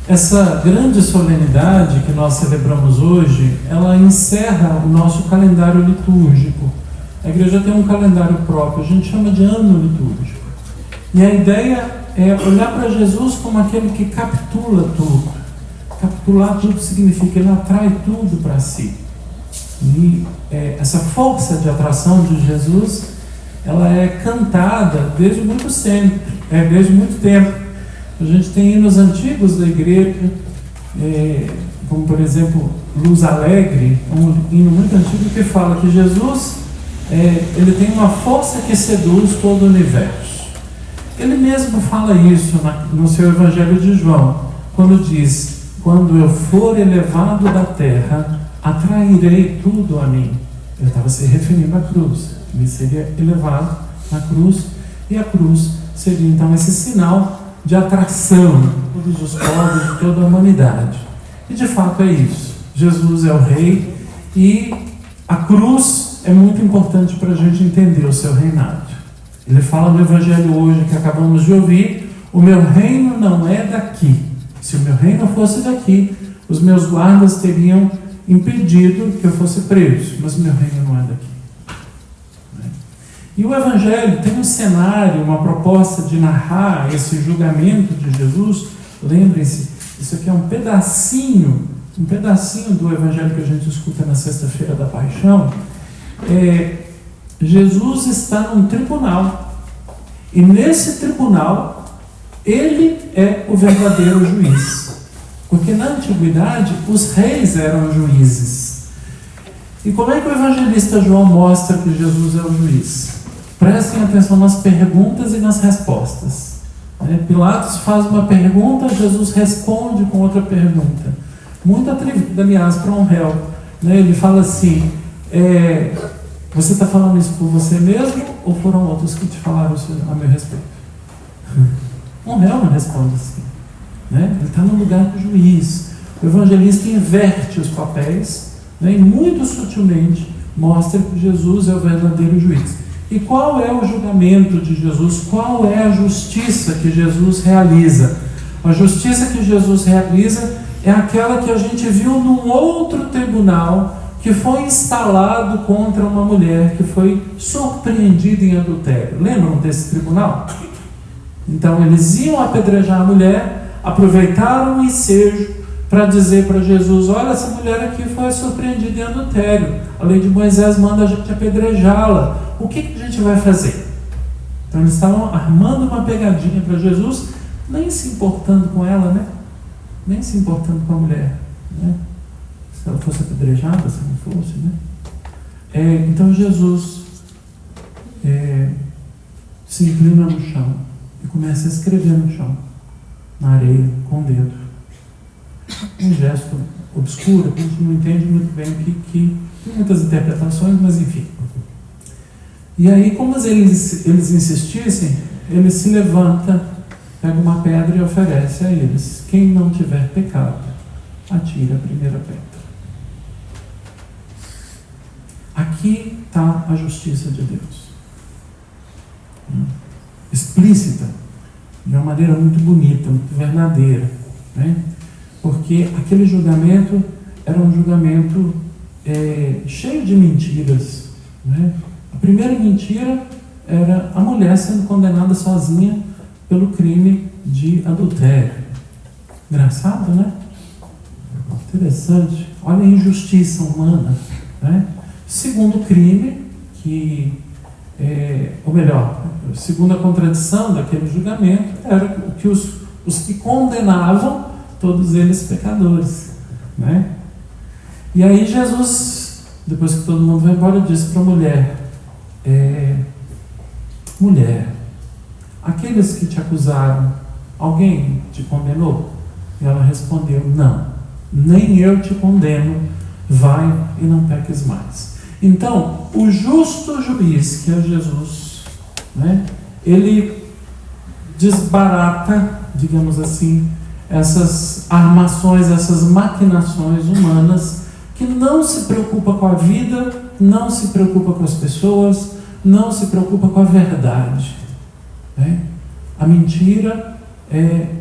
Essa grande solenidade que nós celebramos hoje, ela encerra o nosso calendário litúrgico. A igreja tem um calendário próprio, a gente chama de ano litúrgico. E a ideia é olhar para Jesus como aquele que capitula tudo. Capitular tudo significa ele atrai tudo para si. E essa força de atração de Jesus, ela é cantada desde muito tempo. A gente tem hinos antigos da igreja, como por exemplo Luz Alegre, um hino muito antigo que fala que Jesus ele tem uma força que seduz todo o universo. Ele mesmo fala isso no seu Evangelho de João, quando diz: quando eu for elevado da terra, atrairei tudo a mim. Ele estava se referindo à cruz. Ele seria elevado na cruz, e a cruz seria então esse sinal de atração de todos os povos, de toda a humanidade. E de fato é isso. Jesus é o Rei, e a cruz é muito importante para a gente entender o seu reinado. Ele fala no Evangelho hoje, que acabamos de ouvir: o meu reino não é daqui. Se o meu reino fosse daqui, os meus guardas teriam impedido que eu fosse preso, mas o meu reino não é daqui. E o Evangelho tem um cenário, uma proposta de narrar esse julgamento de Jesus. Lembrem-se, isso aqui é um pedacinho do Evangelho que a gente escuta na sexta-feira da Paixão. Jesus está num tribunal, e nesse tribunal ele é o verdadeiro juiz, porque na antiguidade os reis eram juízes. E como é que o evangelista João mostra que Jesus é o juiz? Prestem atenção nas perguntas e nas respostas. Pilatos faz uma pergunta, Jesus responde com outra pergunta. Muito atrevida, aliás, para um réu. Ele fala assim: você está falando isso por você mesmo, ou foram outros que te falaram isso a meu respeito? Um réu não responde assim. Ele está no lugar do juiz. O evangelista inverte os papéis, e muito sutilmente mostra que Jesus é o verdadeiro juiz. E qual é o julgamento de Jesus? Qual é a justiça que Jesus realiza? A justiça que Jesus realiza é aquela que a gente viu num outro tribunal que foi instalado contra uma mulher que foi surpreendida em adultério. Lembram desse tribunal? Então eles iam apedrejar a mulher, aproveitaram o ensejo para dizer para Jesus: olha, essa mulher aqui foi surpreendida em adultério, a lei de Moisés manda a gente apedrejá-la, o que a gente vai fazer? Então eles estavam armando uma pegadinha para Jesus, nem se importando com ela, nem se importando com a mulher, se ela fosse apedrejada, se não fosse, então Jesus se inclina no chão e começa a escrever no chão, na areia, com o dedo. Um gesto obscuro, que a gente não entende muito bem, que tem muitas interpretações, mas enfim. E aí, como eles insistissem, ele se levanta, pega uma pedra e oferece a eles: quem não tiver pecado, atira a primeira pedra. Aqui está a justiça de Deus, explícita, de uma maneira muito bonita, muito verdadeira, porque aquele julgamento era um julgamento cheio de mentiras. A primeira mentira era a mulher sendo condenada sozinha pelo crime de adultério. Engraçado, Interessante. Olha a injustiça humana. Segundo crime, segunda contradição daquele julgamento, era que os que condenavam, todos eles pecadores. E aí Jesus, depois que todo mundo vai embora, disse para a mulher: mulher, aqueles que te acusaram, alguém te condenou? E ela respondeu: não, nem eu te condeno, vai e não peques mais. Então, o justo juiz, que é Jesus, ele desbarata, digamos assim, essas armações, essas maquinações humanas, que não se preocupa com a vida, não se preocupa com as pessoas, não se preocupa com a verdade. A mentira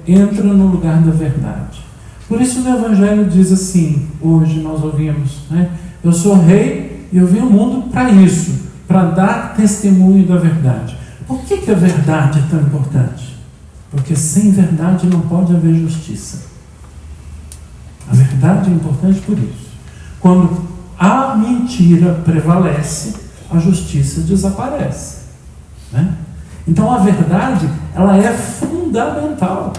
entra no lugar da verdade. Por isso o Evangelho diz assim, hoje nós ouvimos, né? Eu sou rei e eu vim ao mundo para isso, para dar testemunho da verdade. Por que a verdade é tão importante? Porque sem verdade não pode haver justiça. A verdade é importante por isso. Quando a mentira prevalece, a justiça desaparece, né? Então a verdade, ela é fundamental.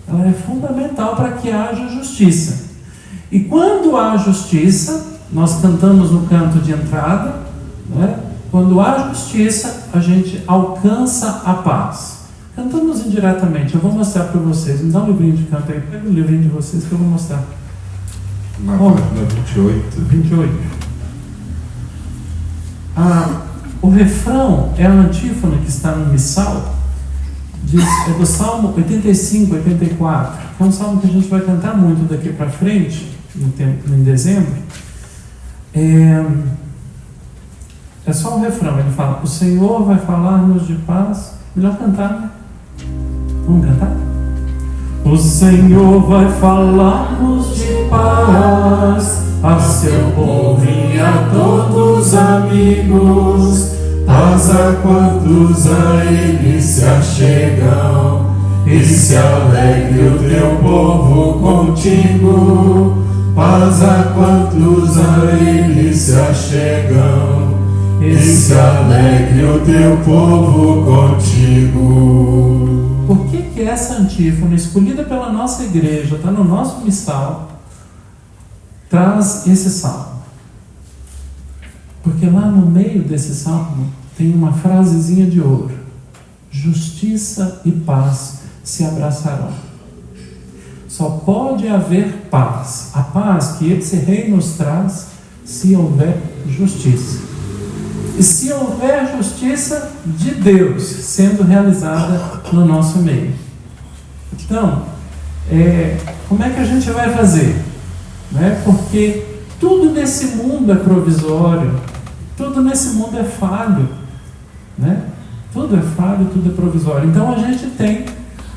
Ela é fundamental para que haja justiça. E quando há justiça, nós cantamos no canto de entrada, né? Quando há justiça, a gente alcança a paz. Cantamos indiretamente. Eu vou mostrar para vocês. Me dá um livrinho de canto aí. Pega o livrinho de vocês que eu vou mostrar. Na página 28. 28. O refrão é a antífona que está no missal. É do Salmo 85, 84, que é um salmo que a gente vai cantar muito daqui para frente, em dezembro. É só o refrão, ele fala: o Senhor vai falar-nos de paz. Melhor cantar, né? Vamos cantar? O Senhor vai falar-nos de paz, a seu povo e a todos os amigos. Paz a quantos a Ele se achegam, e se alegre o teu povo contigo. Paz a quantos a Ele se achegam, e se alegre o teu povo contigo. Por que essa antífona, escolhida pela nossa igreja, está no nosso missal, traz esse salmo? Porque lá no meio desse salmo tem uma frasezinha de ouro: justiça e paz se abraçarão. Só pode haver paz, a paz que esse rei nos traz, se houver justiça. E se houver justiça de Deus sendo realizada no nosso meio. Então, como é que a gente vai fazer? Né? Porque tudo nesse mundo é provisório, tudo nesse mundo é falho, né? Tudo é falho, tudo é provisório. Então a gente tem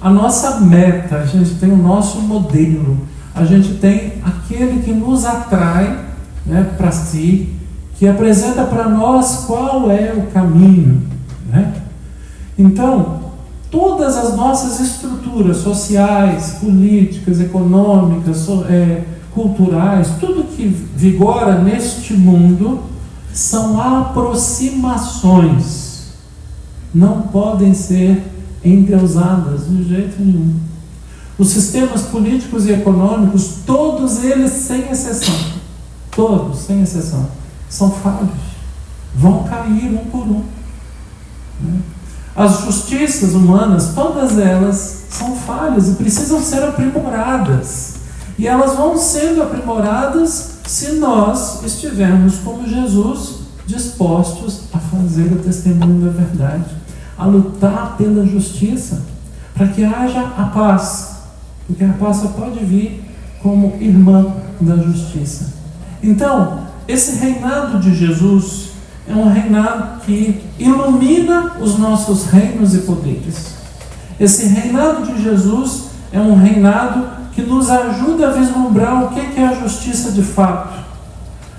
a nossa meta, a gente tem o nosso modelo, a gente tem aquele que nos atrai, né, para si, que apresenta para nós qual é o caminho, né? Então, todas as nossas estruturas sociais, políticas, econômicas, culturais, tudo que vigora neste mundo são aproximações, não podem ser endeusadas de jeito nenhum. Os sistemas políticos e econômicos, todos eles sem exceção, todos sem exceção, são falhos, vão cair um por um, né? As justiças humanas, todas elas são falhas e precisam ser aprimoradas. E elas vão sendo aprimoradas se nós estivermos como Jesus, dispostos a fazer o testemunho da verdade, a lutar pela justiça, para que haja a paz, porque a paz só pode vir como irmã da justiça. Então, esse reinado de Jesus é um reinado que ilumina os nossos reinos e poderes. Esse reinado de Jesus é um reinado que nos ajuda a vislumbrar o que é a justiça de fato.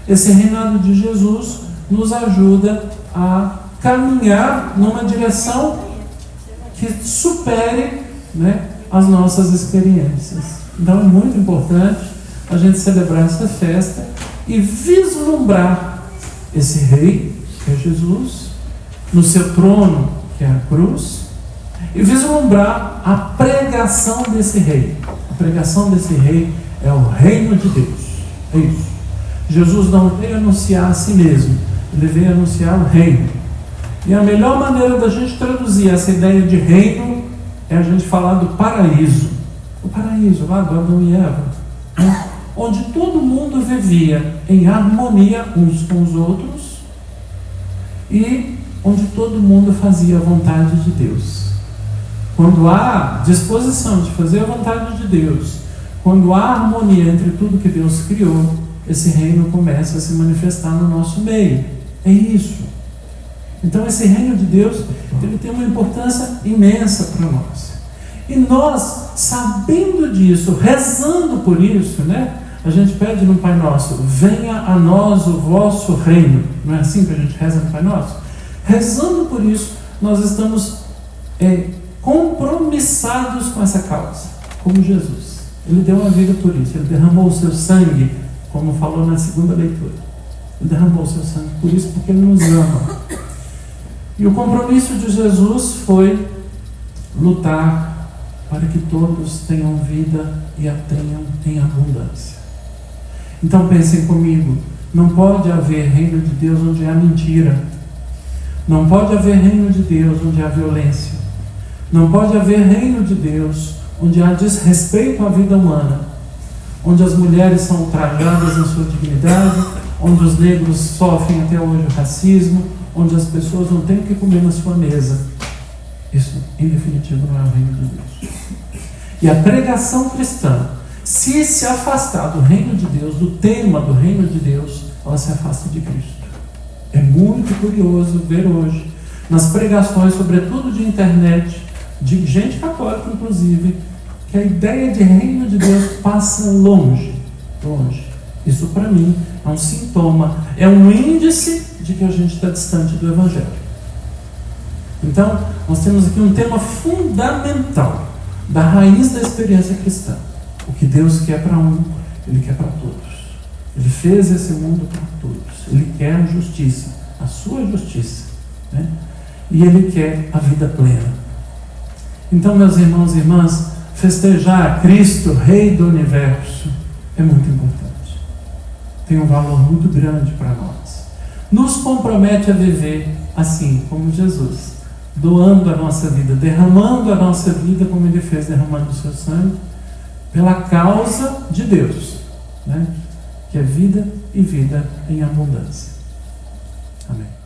Esse reinado de Jesus nos ajuda a caminhar numa direção que supere, né, as nossas experiências. Então é muito importante a gente celebrar essa festa e vislumbrar esse rei, que é Jesus, no seu trono, que é a cruz, e vislumbrar a pregação desse rei. A pregação desse rei é o reino de Deus. É isso. Jesus não veio anunciar a si mesmo, ele veio anunciar o reino. E a melhor maneira da gente traduzir essa ideia de reino é a gente falar do paraíso. O paraíso lá do Adão e Eva, né? Onde todo mundo vivia em harmonia uns com os outros e onde todo mundo fazia a vontade de Deus. Quando há disposição de fazer a vontade de Deus, quando há harmonia entre tudo que Deus criou, esse reino começa a se manifestar no nosso meio. É isso. Então esse reino de Deus, ele tem uma importância imensa para nós. E nós, sabendo disso, rezando por isso, né? A gente pede no Pai Nosso: venha a nós o vosso reino. Não é assim que a gente reza no Pai Nosso? Rezando por isso, nós estamos compromissados com essa causa, como Jesus. Ele deu uma vida por isso, ele derramou o seu sangue, como falou na segunda leitura. Ele derramou o seu sangue por isso, porque ele nos ama. E o compromisso de Jesus foi lutar para que todos tenham vida e a tenham em abundância. Então pensem comigo, não pode haver reino de Deus onde há mentira. Não pode haver reino de Deus onde há violência. Não pode haver reino de Deus onde há desrespeito à vida humana, onde as mulheres são ultrajadas na sua dignidade, onde os negros sofrem até hoje o racismo, onde as pessoas não têm o que comer na sua mesa. Isso, em definitivo, não é o reino de Deus. E a pregação cristã, se afastar do reino de Deus, do tema do reino de Deus, ela se afasta de Cristo. É muito curioso ver hoje, nas pregações, sobretudo de internet, de gente católica inclusive, que a ideia de reino de Deus passa longe. Isso para mim é um sintoma, é um índice de que a gente está distante do Evangelho. Então, nós temos aqui um tema fundamental da raiz da experiência cristã. O que Deus quer para um, Ele quer para todos. Ele fez esse mundo para todos. Ele quer a justiça, a sua justiça, né? E Ele quer a vida plena. Então, meus irmãos e irmãs, festejar Cristo, Rei do Universo, é muito importante. Tem um valor muito grande para nós. Nos compromete a viver assim como Jesus, doando a nossa vida, derramando a nossa vida como Ele fez, derramando o seu sangue, pela causa de Deus, né? Que é vida e vida em abundância. Amém.